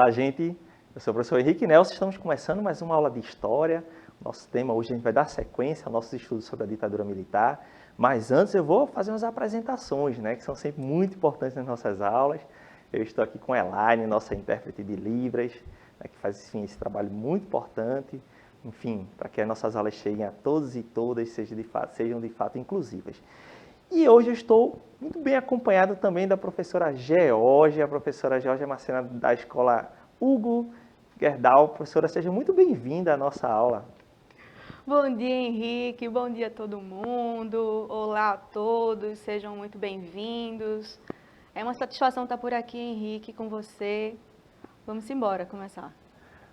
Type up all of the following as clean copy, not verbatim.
Olá, gente. Eu sou o professor Henrique Nelson. Estamos começando mais uma aula de História. Nosso tema hoje a gente vai dar sequência ao nosso estudo sobre a ditadura militar. Mas antes eu vou fazer umas apresentações, que são sempre muito importantes nas nossas aulas. Eu estou aqui com a Elaine, nossa intérprete de Libras, que faz esse trabalho muito importante, enfim, para que as nossas aulas cheguem a todos e todas, sejam de fato inclusivas. E hoje eu estou muito bem acompanhado também da professora Geórgia, Marcena da escola Hugo Gerdau. Professora, seja muito bem-vinda à nossa aula. Bom dia, Henrique. Bom dia a todo mundo. Olá a todos. Sejam muito bem-vindos. É uma satisfação estar por aqui, Henrique, com você. Vamos embora começar.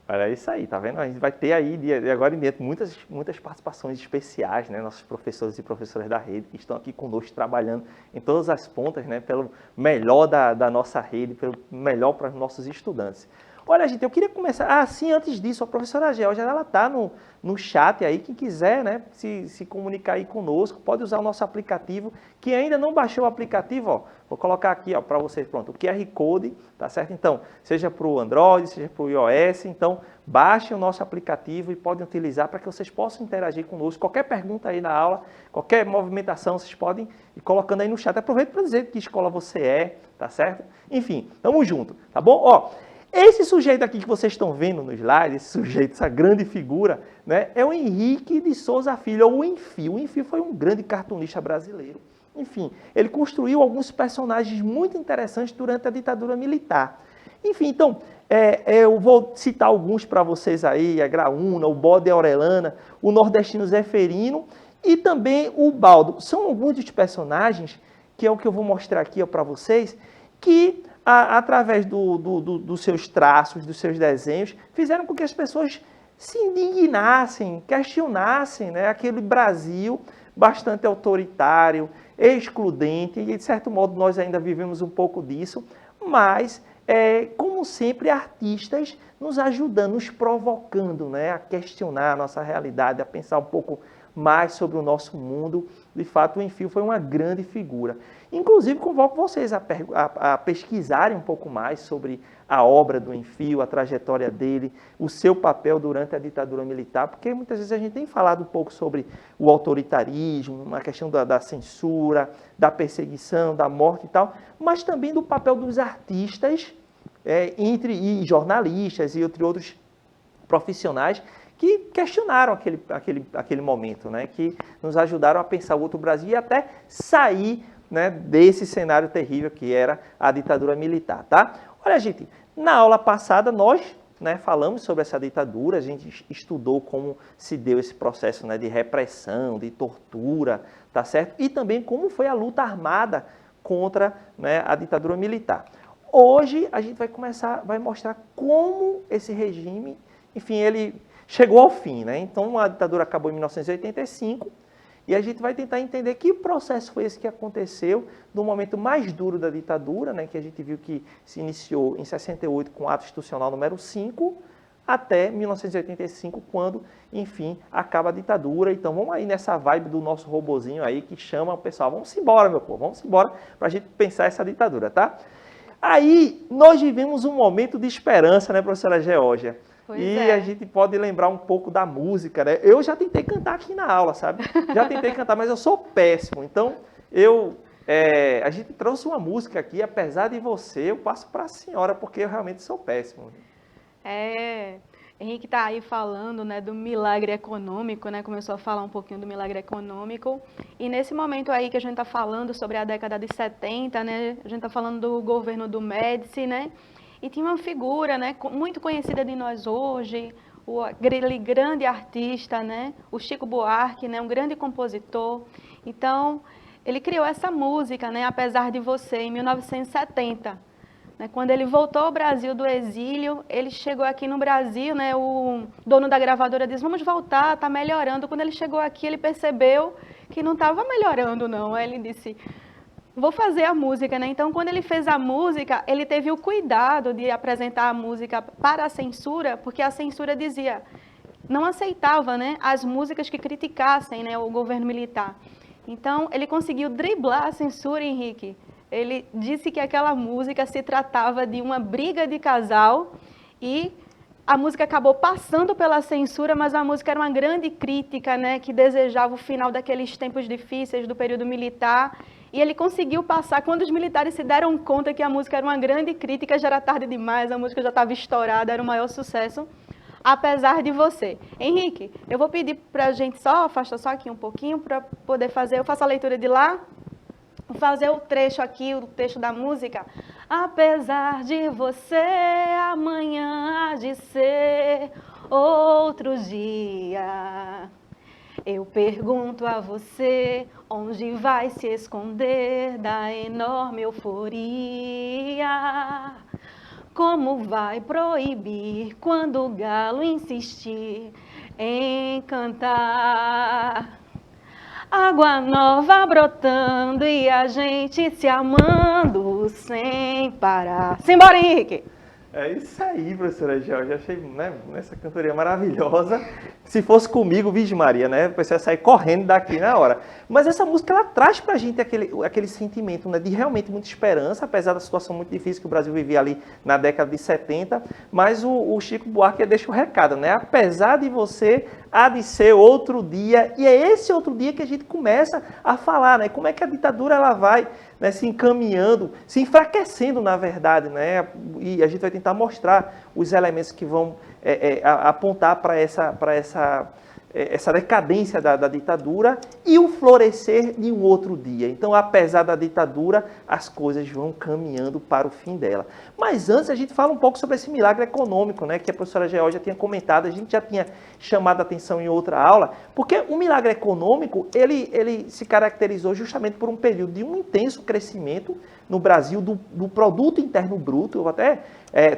Olha, é isso aí, tá vendo? A gente vai ter aí, de agora em diante, muitas participações especiais, nossos professores e professoras da rede que estão aqui conosco trabalhando em todas as pontas, pelo melhor da nossa rede, pelo melhor para os nossos estudantes. Olha, gente, eu queria começar... sim, antes disso, a professora Geórgia, ela está no chat aí, quem quiser, se comunicar aí conosco, pode usar o nosso aplicativo. Quem ainda não baixou o aplicativo, ó, vou colocar aqui para vocês, pronto, o QR Code, tá certo? Então, seja para o Android, seja para o iOS, então, baixem o nosso aplicativo e podem utilizar para que vocês possam interagir conosco. Qualquer pergunta aí na aula, qualquer movimentação, vocês podem ir colocando aí no chat. Aproveito para dizer que escola você é, tá certo? Enfim, tamo junto, tá bom? Ó, esse sujeito aqui que vocês estão vendo no slide, esse sujeito, essa grande figura, é o Henrique de Souza Filho, ou o Enfi. O Enfi foi um grande cartunista brasileiro. Enfim, ele construiu alguns personagens muito interessantes durante a ditadura militar. Enfim, então, eu vou citar alguns para vocês aí, a Graúna, o Bode Aurelana, o nordestino Zeferino e também o Baldo. São alguns dos personagens, que é o que eu vou mostrar aqui para vocês, que através dos seus traços, dos seus desenhos, fizeram com que as pessoas se indignassem, questionassem aquele Brasil bastante autoritário, excludente, e de certo modo nós ainda vivemos um pouco disso, mas, como sempre, artistas nos ajudando, nos provocando a questionar a nossa realidade, a pensar um pouco mais sobre o nosso mundo. De fato, o Enfi foi uma grande figura. Inclusive, convoco vocês a pesquisarem um pouco mais sobre a obra do Enfi, a trajetória dele, o seu papel durante a ditadura militar, porque muitas vezes a gente tem falado um pouco sobre o autoritarismo, a questão da censura, da perseguição, da morte e tal, mas também do papel dos artistas, e jornalistas e entre outros profissionais, que questionaram aquele momento, que nos ajudaram a pensar o outro Brasil e até sair desse cenário terrível que era a ditadura militar, tá? Olha, gente, na aula passada nós falamos sobre essa ditadura, a gente estudou como se deu esse processo de repressão, de tortura, tá certo? E também como foi a luta armada contra a ditadura militar. Hoje a gente vai mostrar como esse regime, enfim, ele chegou ao fim, Então a ditadura acabou em 1985 e a gente vai tentar entender que processo foi esse que aconteceu no momento mais duro da ditadura, que a gente viu que se iniciou em 68 com o ato institucional número 5, até 1985, quando, enfim, acaba a ditadura. Então vamos aí nessa vibe do nosso robozinho aí que chama o pessoal, vamos embora, meu povo, vamos embora para a gente pensar essa ditadura, tá? Aí nós vivemos um momento de esperança, professora Geórgia? A gente pode lembrar um pouco da música, Eu já tentei cantar aqui na aula, sabe? Já tentei cantar, mas eu sou péssimo. Então, a gente trouxe uma música aqui, apesar de você, eu passo para a senhora, porque eu realmente sou péssimo. Henrique está aí falando do milagre econômico, Começou a falar um pouquinho do milagre econômico. E nesse momento aí que a gente está falando sobre a década de 70, A gente está falando do governo do Médici, E tinha uma figura, muito conhecida de nós hoje, aquele grande artista, O Chico Buarque, um grande compositor. Então, ele criou essa música, Apesar de Você, em 1970. Quando ele voltou ao Brasil do exílio, ele chegou aqui no Brasil, O dono da gravadora disse, vamos voltar, está melhorando. Quando ele chegou aqui, ele percebeu que não estava melhorando, não. Aí ele disse, vou fazer a música, Então, quando ele fez a música, ele teve o cuidado de apresentar a música para a censura, porque a censura dizia, não aceitava, as músicas que criticassem, o governo militar. Então, ele conseguiu driblar a censura, Henrique. Ele disse que aquela música se tratava de uma briga de casal E a música acabou passando pela censura, mas a música era uma grande crítica, né, que desejava o final daqueles tempos difíceis do período militar. E ele conseguiu passar. Quando os militares se deram conta que a música era uma grande crítica, já era tarde demais, a música já estava estourada, era o maior sucesso. Apesar de você. Henrique, eu vou pedir para a gente só afastar só aqui um pouquinho para poder fazer. Eu faço a leitura de lá. Vou fazer o trecho aqui, o trecho da música. Apesar de você, amanhã há de ser outro dia. Eu pergunto a você, onde vai se esconder da enorme euforia? Como vai proibir quando o galo insistir em cantar? Água nova brotando e a gente se amando sem parar. Simbora, Henrique! É isso aí, professora Georgia. Achei, né, essa cantoria maravilhosa. Se fosse comigo, Virgem Maria, né? A pessoa ia sair correndo daqui na hora. Mas essa música, ela traz pra gente aquele sentimento, né, de realmente muita esperança, apesar da situação muito difícil que o Brasil vivia ali na década de 70. Mas o Chico Buarque deixa o recado, né? Apesar de você, há de ser outro dia. E é esse outro dia que a gente começa a falar, né? Como é que a ditadura ela vai, né, se encaminhando, se enfraquecendo, na verdade, né? E a gente vai tentar mostrar os elementos que vão apontar para essa decadência da ditadura e o florescer de um outro dia. Então, apesar da ditadura, as coisas vão caminhando para o fim dela. Mas antes, a gente fala um pouco sobre esse milagre econômico, né, que a professora Georgia já tinha comentado, a gente já tinha chamado a atenção em outra aula, porque o milagre econômico, ele se caracterizou justamente por um período de um intenso crescimento no Brasil do produto interno bruto. Eu até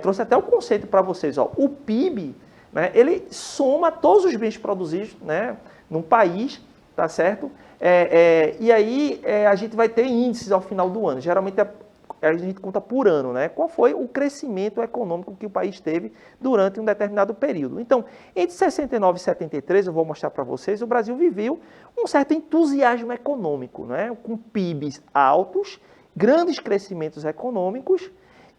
trouxe até o conceito para vocês, ó, o PIB, né, ele soma todos os bens produzidos, né, num país, tá certo? E aí a gente vai ter índices ao final do ano. Geralmente a gente conta por ano, né? Qual foi o crescimento econômico que o país teve durante um determinado período. Então, entre 69 e 73, eu vou mostrar para vocês, o Brasil viveu um certo entusiasmo econômico, né? Com PIBs altos, grandes crescimentos econômicos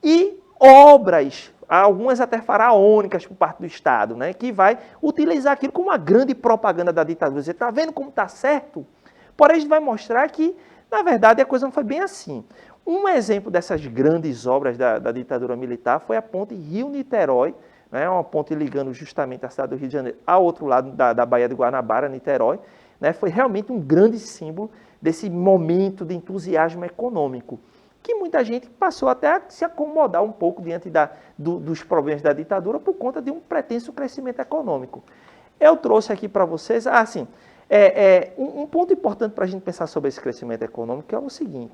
e obras, algumas até faraônicas por parte do Estado, né, que vai utilizar aquilo como uma grande propaganda da ditadura. Você está vendo como está certo? Porém, a gente vai mostrar que, na verdade, a coisa não foi bem assim. Um exemplo dessas grandes obras da ditadura militar foi a ponte Rio-Niterói, né, uma ponte ligando justamente a cidade do Rio de Janeiro ao outro lado da Baía de Guanabara, Niterói. Né, foi realmente um grande símbolo desse momento de entusiasmo econômico, que muita gente passou até a se acomodar um pouco diante dos problemas da ditadura por conta de um pretenso crescimento econômico. Eu trouxe aqui para vocês, um ponto importante para a gente pensar sobre esse crescimento econômico é o seguinte: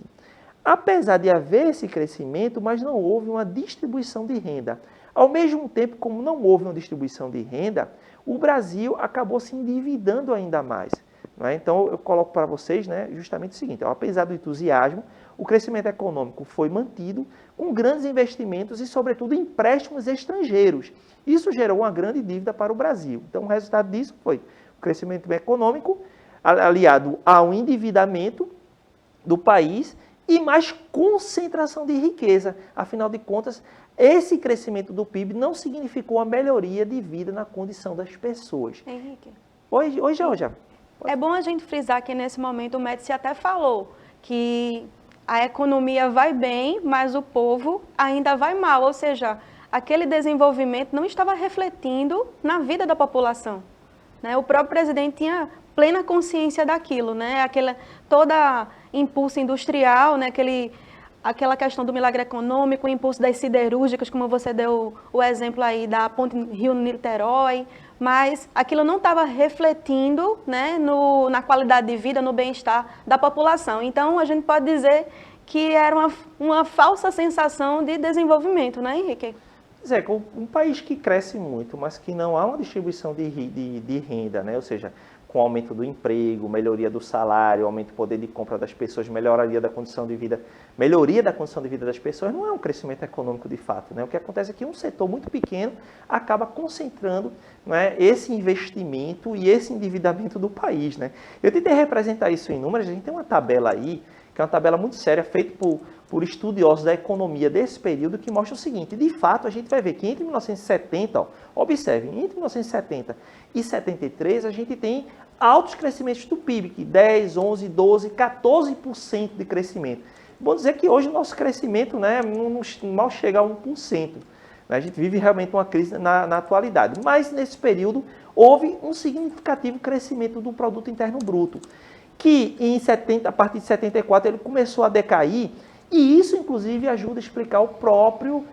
apesar de haver esse crescimento, mas não houve uma distribuição de renda. Ao mesmo tempo, como não houve uma distribuição de renda, o Brasil acabou se endividando ainda mais. Né? Então, eu coloco para vocês, né, justamente o seguinte: apesar do entusiasmo, o crescimento econômico foi mantido com grandes investimentos e, sobretudo, empréstimos estrangeiros. Isso gerou uma grande dívida para o Brasil. Então, o resultado disso foi o crescimento econômico aliado ao endividamento do país e mais concentração de riqueza. Afinal de contas, esse crescimento do PIB não significou uma melhoria de vida na condição das pessoas. Henrique. Oi, Georgia. É bom a gente frisar que, nesse momento, o Médici até falou que a economia vai bem, mas o povo ainda vai mal. Ou seja, aquele desenvolvimento não estava refletindo na vida da população. Né? O próprio presidente tinha plena consciência daquilo, né? Toda impulso industrial, né? Aquela questão do milagre econômico, o impulso das siderúrgicas, como você deu o exemplo aí da ponte Rio-Niterói, mas aquilo não estava refletindo, né, na qualidade de vida, no bem-estar da população. Então, a gente pode dizer que era uma falsa sensação de desenvolvimento, né, Henrique? Zé, um país que cresce muito, mas que não há uma distribuição de renda, né? Ou seja, com o aumento do emprego, melhoria do salário, aumento do poder de compra das pessoas, melhoria da condição de vida das pessoas, não é um crescimento econômico de fato, né? O que acontece é que um setor muito pequeno acaba concentrando, né, esse investimento e esse endividamento do país, né? Eu tentei representar isso em números, a gente tem uma tabela aí, que é uma tabela muito séria, feita por estudiosos da economia desse período que mostra o seguinte: de fato, a gente vai ver que entre 1970, observem, entre 1970 e 73, a gente tem altos crescimentos do PIB, que 10, 11, 12, 14% de crescimento. Vou dizer que hoje o nosso crescimento, né, mal chega a 1%. A gente vive realmente uma crise na atualidade. Mas, nesse período, houve um significativo crescimento do produto interno bruto, que a partir de 74 ele começou a decair, e isso, inclusive, ajuda a explicar o próprio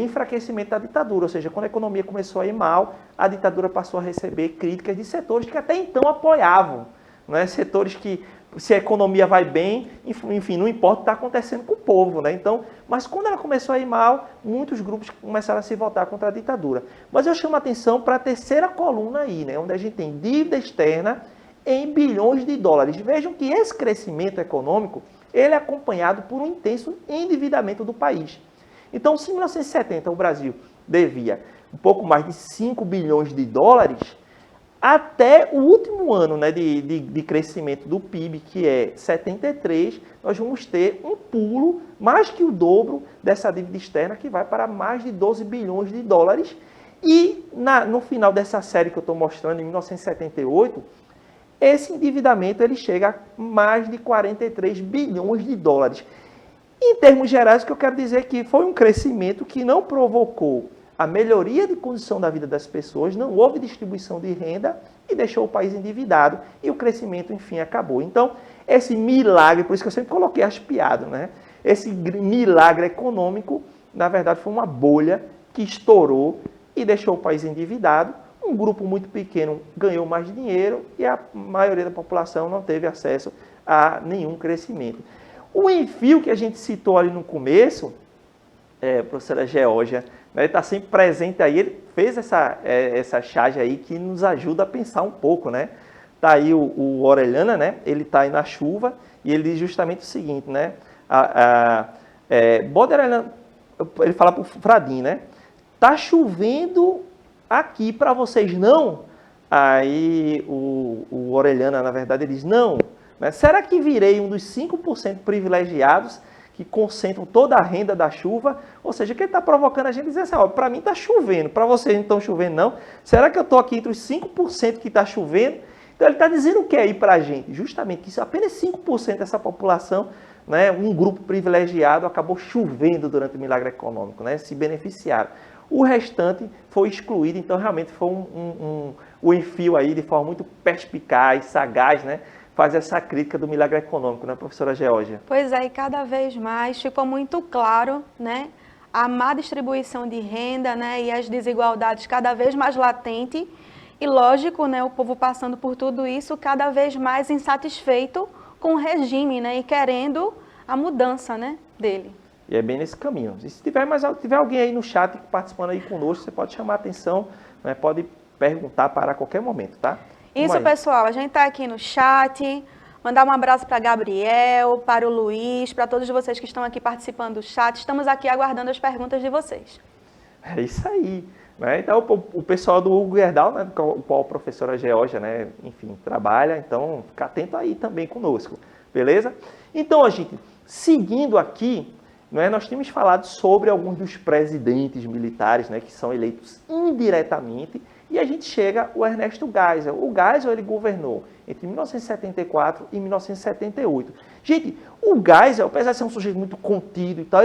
enfraquecimento da ditadura. Ou seja, quando a economia começou a ir mal, a ditadura passou a receber críticas de setores que até então apoiavam. Né? Setores que, se a economia vai bem, enfim, não importa o que está acontecendo com o povo. Né? Então, mas quando ela começou a ir mal, muitos grupos começaram a se voltar contra a ditadura. Mas eu chamo a atenção para a terceira coluna aí, né? Onde a gente tem dívida externa em bilhões de dólares. Vejam que esse crescimento econômico ele é acompanhado por um intenso endividamento do país. Então, se em 1970 o Brasil devia um pouco mais de 5 bilhões de dólares, até o último ano, né, de crescimento do PIB, que é 73, nós vamos ter um pulo mais que o dobro dessa dívida externa, que vai para mais de 12 bilhões de dólares. E no final dessa série que eu estou mostrando, em 1978, esse endividamento ele chega a mais de 43 bilhões de dólares. Em termos gerais, o que eu quero dizer é que foi um crescimento que não provocou a melhoria de condição da vida das pessoas, não houve distribuição de renda e deixou o país endividado e o crescimento, enfim, acabou. Então, esse milagre, por isso que eu sempre coloquei as piadas, né? Esse milagre econômico, na verdade, foi uma bolha que estourou e deixou o país endividado. Um grupo muito pequeno ganhou mais dinheiro e a maioria da população não teve acesso a nenhum crescimento. O enfio que a gente citou ali no começo, professora Geórgia, né, ele está sempre presente aí, ele fez essa charge aí que nos ajuda a pensar um pouco, né? Está aí o Orellana, né? Ele está aí na chuva e ele diz justamente o seguinte, né? Baudelaire, ele fala para o Fradin, né? Está chovendo aqui para vocês não? Aí o Orellana, na verdade, ele diz não. Né? Será que virei um dos 5% privilegiados que concentram toda a renda da chuva? Ou seja, que ele está provocando a gente dizer assim, para mim está chovendo, para vocês não estão chovendo não? Será que eu estou aqui entre os 5% que está chovendo? Então ele está dizendo o que aí para a gente? Justamente que apenas 5% dessa população, né, um grupo privilegiado, acabou chovendo durante o milagre econômico, né, se beneficiaram. O restante foi excluído, então realmente foi o enfio aí de forma muito perspicaz, sagaz, né? Faz essa crítica do milagre econômico, né, professora Geórgia? Pois é, e cada vez mais ficou muito claro, né, a má distribuição de renda, né, e as desigualdades cada vez mais latentes. E lógico, né, o povo passando por tudo isso, cada vez mais insatisfeito com o regime, né, e querendo a mudança, né, dele. E é bem nesse caminho. E se tiver alguém aí no chat participando aí conosco, você pode chamar a atenção, né, pode perguntar para qualquer momento, tá? Isso, pessoal, a gente está aqui no chat, mandar um abraço para Gabriel, para o Luiz, para todos vocês que estão aqui participando do chat. Estamos aqui aguardando as perguntas de vocês. É isso aí. Né? Então, o pessoal do Hugo Gerdau, né, com o qual a professora Geórgia, né, enfim, trabalha, então fica atento aí também conosco, beleza? Então, gente, seguindo aqui, né, nós tínhamos falado sobre alguns dos presidentes militares, né, que são eleitos indiretamente, e a gente chega ao Ernesto Geisel. O Geisel, ele governou entre 1974 e 1978. Gente, o Geisel, apesar de ser um sujeito muito contido e tal,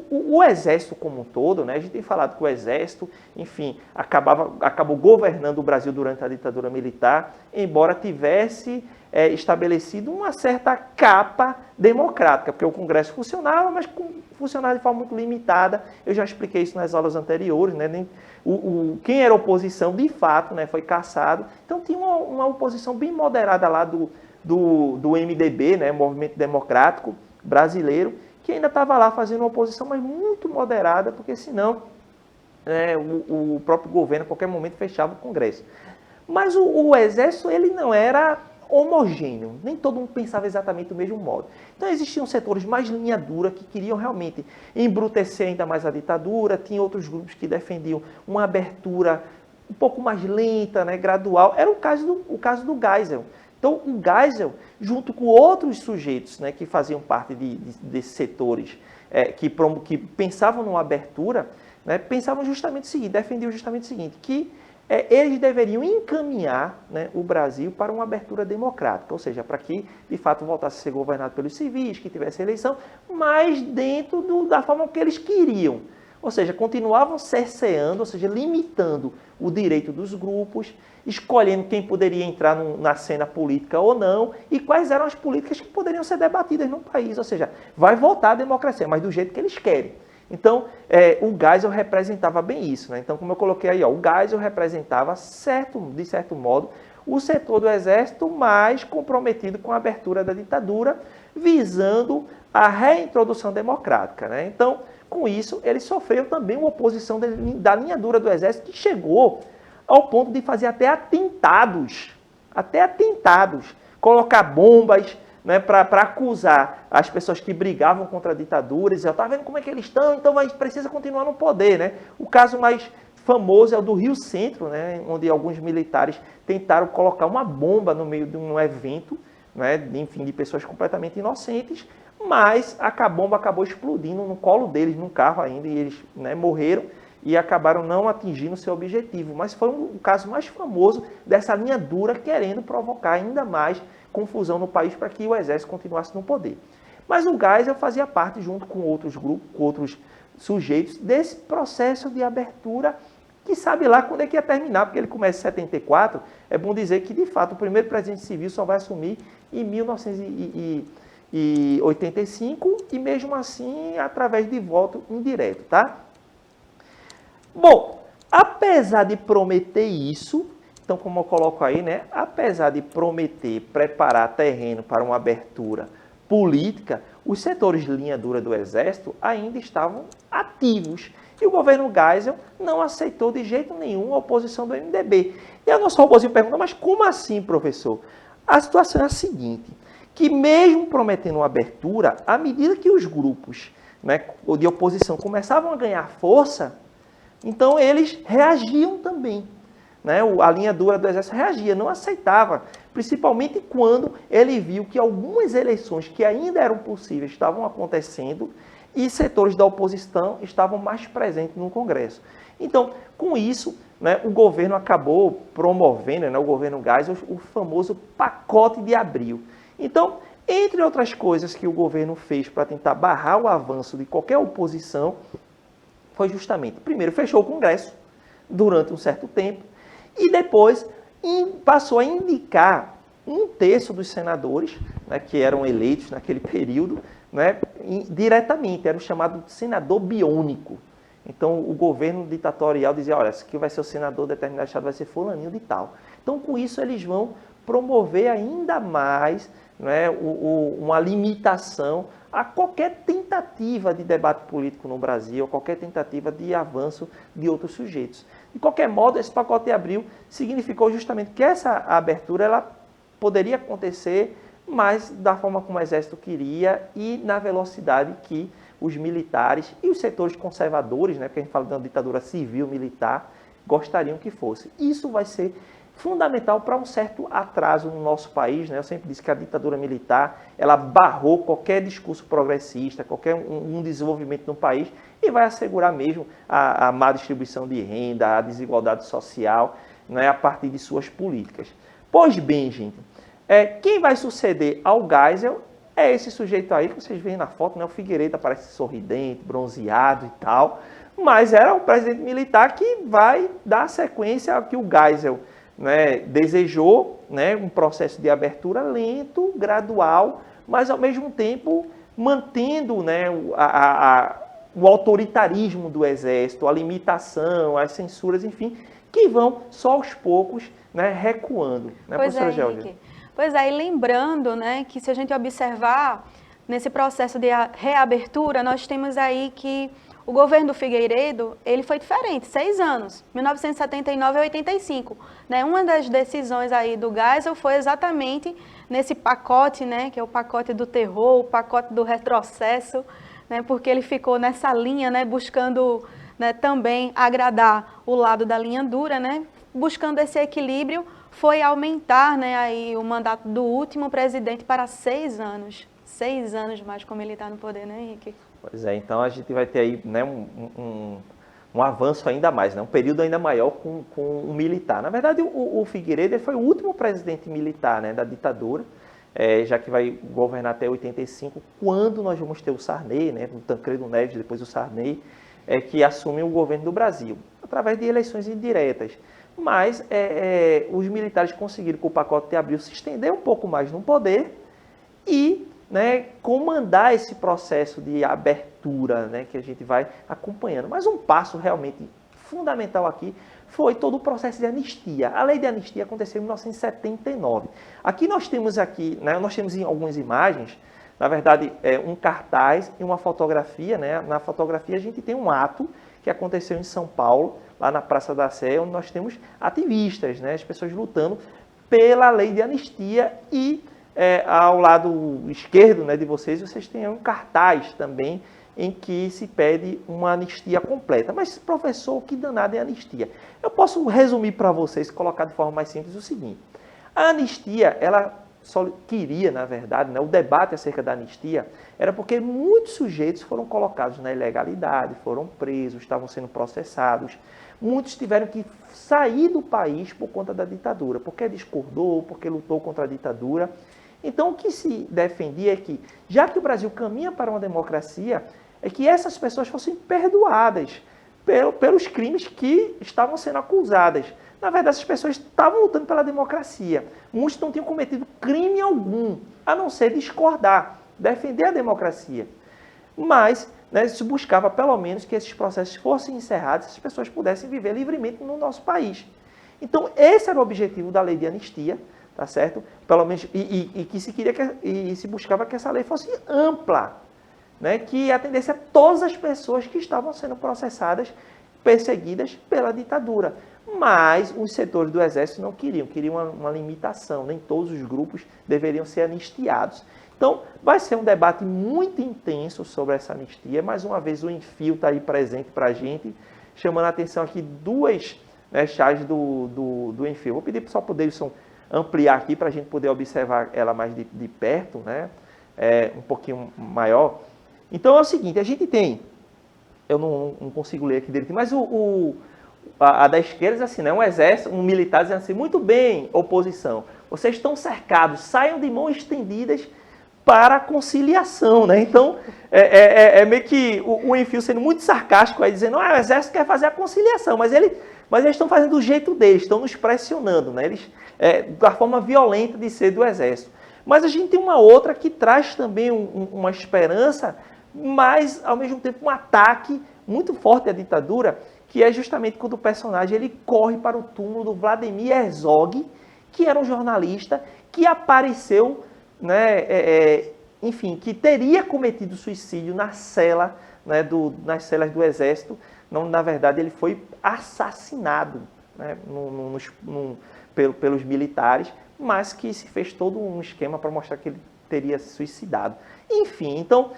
o exército como um todo, né, a gente tem falado que o exército, enfim, acabou governando o Brasil durante a ditadura militar, embora tivesse estabelecido uma certa capa democrática, porque o Congresso funcionava, mas funcionava de forma muito limitada. Eu já expliquei isso nas aulas anteriores, né? Quem era oposição, de fato, né, foi cassado. Então tinha uma oposição bem moderada lá do MDB, né, Movimento Democrático Brasileiro, que ainda estava lá fazendo uma oposição, mas muito moderada, porque senão o próprio governo, a qualquer momento, fechava o Congresso. Mas o Exército, ele não era homogêneo, nem todo mundo pensava exatamente do mesmo modo. Então existiam setores mais linha dura que queriam realmente embrutecer ainda mais a ditadura, tinha outros grupos que defendiam uma abertura um pouco mais lenta, né, gradual. Era o caso do Geisel, Então, o Geisel, junto com outros sujeitos, né, que faziam parte desses setores, que pensavam numa abertura, né, pensavam justamente o seguinte, defendiam justamente o seguinte, que eles deveriam encaminhar, né, o Brasil para uma abertura democrática, ou seja, para que, de fato, voltasse a ser governado pelos civis, que tivesse eleição, mas dentro da forma que eles queriam. Ou seja, continuavam cerceando, ou seja, limitando o direito dos grupos, escolhendo quem poderia entrar na cena política ou não, e quais eram as políticas que poderiam ser debatidas no país. Ou seja, vai voltar a democracia, mas do jeito que eles querem. Então, o Geisel representava bem isso, né? Então, como eu coloquei aí, o Geisel representava, de certo modo, o setor do Exército mais comprometido com a abertura da ditadura, visando a reintrodução democrática, né? Então, com isso, ele sofreu também uma oposição da linha dura do Exército, que chegou ao ponto de fazer até atentados, colocar bombas, né, para acusar as pessoas que brigavam contra a ditadura, e dizer, tá vendo como é que eles estão, então a gente precisa continuar no poder, né? O caso mais famoso é o do Rio Centro, né, onde alguns militares tentaram colocar uma bomba no meio de um evento, né, de pessoas completamente inocentes, mas a bomba acabou explodindo no colo deles, num carro ainda, e eles, né, morreram e acabaram não atingindo o seu objetivo. Mas foi o caso mais famoso dessa linha dura querendo provocar ainda mais confusão no país para que o Exército continuasse no poder. Mas o Geisel fazia parte, junto com outros grupos, com outros sujeitos, desse processo de abertura que sabe lá quando é que ia terminar, porque ele começa em 74, é bom dizer que, de fato, o primeiro presidente civil só vai assumir em 1985 e, mesmo assim, através de voto indireto, tá? Bom, apesar de prometer isso, então, como eu coloco aí, né, apesar de prometer preparar terreno para uma abertura política, os setores de linha dura do Exército ainda estavam ativos. E o governo Geisel não aceitou de jeito nenhum a oposição do MDB. E a nossa oposição pergunta, mas como assim, professor? A situação é a seguinte, que mesmo prometendo uma abertura, à medida que os grupos, né, de oposição começavam a ganhar força, então eles reagiam também. Né? A linha dura do Exército reagia, não aceitava, principalmente quando ele viu que algumas eleições que ainda eram possíveis estavam acontecendo e setores da oposição estavam mais presentes no Congresso. Então, com isso, né, o governo acabou promovendo, né, o governo Geisel, o famoso pacote de abril. Então, entre outras coisas que o governo fez para tentar barrar o avanço de qualquer oposição, foi justamente, primeiro, fechou o Congresso durante um certo tempo e depois passou a indicar um terço dos senadores, né, que eram eleitos naquele período, né, diretamente, era o chamado senador biônico. Então, o governo ditatorial dizia, olha, esse aqui vai ser o senador de determinado estado, vai ser fulaninho de tal. Então, com isso, eles vão promover ainda mais, né, uma limitação a qualquer tentativa de debate político no Brasil, a qualquer tentativa de avanço de outros sujeitos. De qualquer modo, esse pacote de abril significou justamente que essa abertura ela poderia acontecer, mas da forma como o Exército queria e na velocidade que os militares e os setores conservadores, né, porque a gente fala de uma ditadura civil-militar, gostariam que fosse. Isso vai ser fundamental para um certo atraso no nosso país, né? Eu sempre disse que a ditadura militar, ela barrou qualquer discurso progressista, qualquer um desenvolvimento no país e vai assegurar mesmo a má distribuição de renda, a desigualdade social, né, a partir de suas políticas. Pois bem, gente, quem vai suceder ao Geisel é esse sujeito aí que vocês veem na foto, né? O Figueiredo aparece sorridente, bronzeado e tal, mas era um presidente militar que vai dar sequência ao que o Geisel, né, desejou, né, um processo de abertura lento, gradual, mas ao mesmo tempo mantendo, né, o autoritarismo do Exército, a limitação, as censuras, enfim, que vão só aos poucos, né, recuando. Né, professora Géudia? Pois é, e lembrando, né, que se a gente observar nesse processo de reabertura, nós temos aí que o governo do Figueiredo, ele foi diferente, 6 anos, 1979 a 85. Né? Uma das decisões aí do Geisel foi exatamente nesse pacote, né, que é o pacote do terror, o pacote do retrocesso, né, porque ele ficou nessa linha, né, buscando, né, também agradar o lado da linha dura, né, buscando esse equilíbrio, foi aumentar, né, aí o mandato do último presidente para 6 anos. 6 anos mais como ele está no poder, né, Henrique? Pois é, então a gente vai ter aí, né, um avanço ainda mais, né, um período ainda maior com um militar. Na verdade, o Figueiredo ele foi o último presidente militar, né, da ditadura, já que vai governar até 85, quando nós vamos ter o Sarney, né, o Tancredo Neves, depois o Sarney, que assume o governo do Brasil, através de eleições indiretas. Mas os militares conseguiram, com o pacote de abril, se estender um pouco mais no poder e, né, comandar esse processo de abertura, né, que a gente vai acompanhando. Mas um passo realmente fundamental aqui foi todo o processo de anistia. A lei de anistia aconteceu em 1979. Aqui, né, nós temos em algumas imagens, na verdade, um cartaz e uma fotografia, né? Na fotografia a gente tem um ato que aconteceu em São Paulo, lá na Praça da Sé, onde nós temos ativistas, né, as pessoas lutando pela lei de anistia e ao lado esquerdo, né, de vocês têm um cartaz também em que se pede uma anistia completa. Mas, professor, que danado é anistia? Eu posso resumir para vocês, colocar de forma mais simples o seguinte. A anistia, ela só queria, na verdade, né, o debate acerca da anistia era porque muitos sujeitos foram colocados na ilegalidade, foram presos, estavam sendo processados. Muitos tiveram que sair do país por conta da ditadura, porque discordou, porque lutou contra a ditadura. Então, o que se defendia é que, já que o Brasil caminha para uma democracia, é que essas pessoas fossem perdoadas pelos crimes que estavam sendo acusadas. Na verdade, essas pessoas estavam lutando pela democracia. Muitos não tinham cometido crime algum, a não ser discordar, defender a democracia. Mas, né, se buscava, pelo menos, que esses processos fossem encerrados e as pessoas pudessem viver livremente no nosso país. Então, esse era o objetivo da lei de anistia, tá certo? Pelo menos, e que se queria e se buscava que essa lei fosse ampla, né, que atendesse a todas as pessoas que estavam sendo processadas, perseguidas pela ditadura. Mas os setores do Exército não queriam uma limitação, nem todos os grupos deveriam ser anistiados. Então, vai ser um debate muito intenso sobre essa anistia. Mais uma vez, o Enfio está aí presente para a gente, chamando a atenção aqui duas, né, chaves do Enfio. Vou pedir só para o Davidson ampliar aqui para a gente poder observar ela mais de perto, né, um pouquinho maior. Então, é o seguinte, a gente tem, eu não consigo ler aqui direitinho, mas a da esquerda diz assim, né, um exército, um militar dizendo assim, muito bem, oposição, vocês estão cercados, saiam de mãos estendidas para a conciliação, né? Então, meio que o Enfio sendo muito sarcástico aí, dizendo, o exército quer fazer a conciliação, mas eles estão fazendo do jeito deles, estão nos pressionando, né? Da forma violenta de ser do exército. Mas a gente tem uma outra que traz também uma esperança, mas, ao mesmo tempo, um ataque muito forte à ditadura, que é justamente quando o personagem ele corre para o túmulo do Vladimir Herzog, que era um jornalista que apareceu, né, enfim, que teria cometido suicídio na cela, né, nas celas do Exército. Não, na verdade, ele foi assassinado, né, pelos militares, mas que se fez todo um esquema para mostrar que ele teria se suicidado. Enfim, então,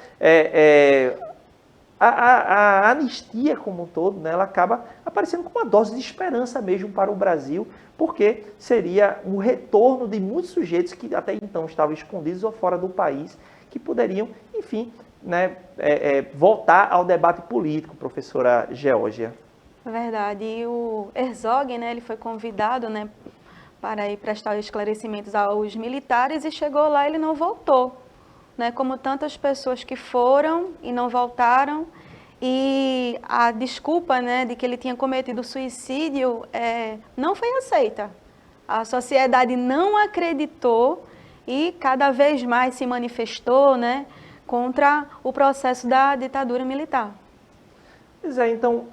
a anistia como um todo, né, ela acaba aparecendo como uma dose de esperança mesmo para o Brasil, porque seria um retorno de muitos sujeitos que até então estavam escondidos ou fora do país, que poderiam, enfim, né, voltar ao debate político, professora Geórgia. É verdade. E o Herzog, né, ele foi convidado, né, para ir prestar esclarecimentos aos militares e chegou lá e ele não voltou, né, como tantas pessoas que foram e não voltaram. E a desculpa, né, de que ele tinha cometido suicídio não foi aceita. A sociedade não acreditou e cada vez mais se manifestou, né, contra o processo da ditadura militar. Pois é, então,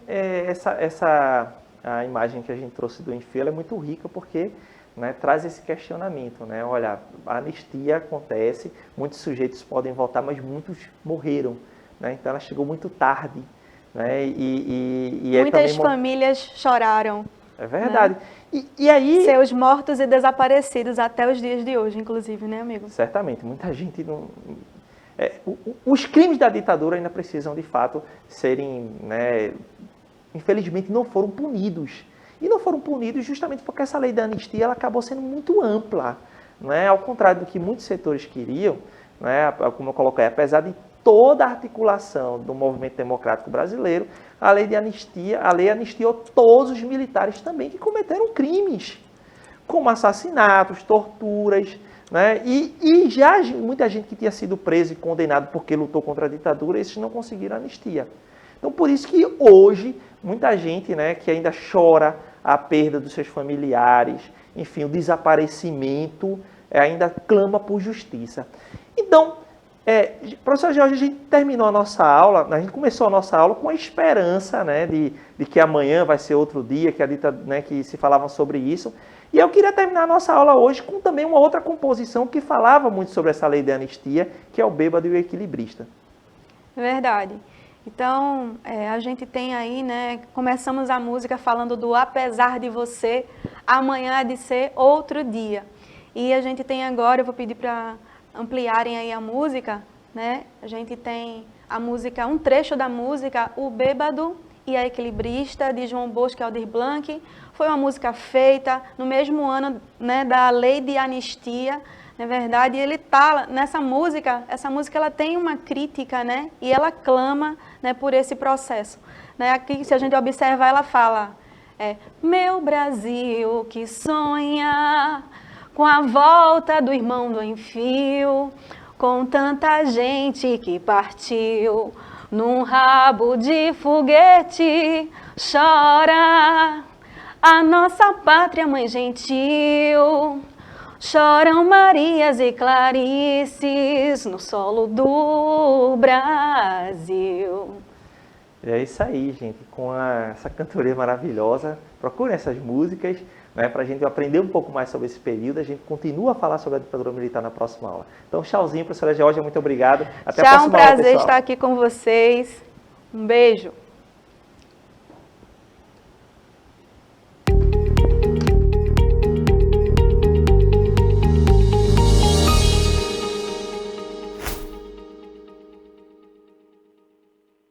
a imagem que a gente trouxe do Enfio é muito rica porque, né, traz esse questionamento, né? Olha, a anistia acontece, muitos sujeitos podem voltar, mas muitos morreram, né? Então ela chegou muito tarde, né? Muitas famílias choraram. É verdade. Né? E aí... Seus mortos e desaparecidos até os dias de hoje, inclusive, né, amigo? Certamente, muita gente não... os crimes da ditadura ainda precisam, de fato, serem, né, infelizmente, não foram punidos. E não foram punidos justamente porque essa lei da anistia ela acabou sendo muito ampla. Não é? Ao contrário do que muitos setores queriam, não é? Como eu coloquei, apesar de toda a articulação do movimento democrático brasileiro, a lei anistiou todos os militares também que cometeram crimes, como assassinatos, torturas, né? E já muita gente que tinha sido preso e condenado porque lutou contra a ditadura, esses não conseguiram anistia. Então, por isso que hoje, muita gente, né, que ainda chora a perda dos seus familiares, enfim, o desaparecimento, ainda clama por justiça. Então, professor Jorge, a gente terminou a nossa aula, a gente começou a nossa aula com a esperança, né, de que amanhã vai ser outro dia, que se falava sobre isso. E eu queria terminar a nossa aula hoje com também uma outra composição que falava muito sobre essa lei de anistia, que é o Bêbado e o Equilibrista. Verdade. Então, a gente tem aí, né, começamos a música falando do apesar de você, amanhã há de ser outro dia. E a gente tem agora, eu vou pedir para ampliarem aí a música, né? A gente tem a música, um trecho da música, O Bêbado e a Equilibrista, de João Bosco e Aldir Blanc. Foi uma música feita no mesmo ano, né, da lei de anistia, na verdade, ele tá nessa música, essa música ela tem uma crítica, né, e ela clama, né, por esse processo. Né? Aqui, se a gente observar, ela fala, meu Brasil que sonha com a volta do irmão do enfio, com tanta gente que partiu num rabo de foguete, chora a nossa pátria mãe gentil, choram Marias e Clarices no solo do Brasil. É isso aí, gente, com essa cantoria maravilhosa, procurem essas músicas, né, para a gente aprender um pouco mais sobre esse período. A gente continua a falar sobre a ditadura militar na próxima aula. Então, tchauzinho, professora Georgia, muito obrigado. Até a próxima aula, pessoal. Tchau, um prazer estar aqui com vocês. Um beijo.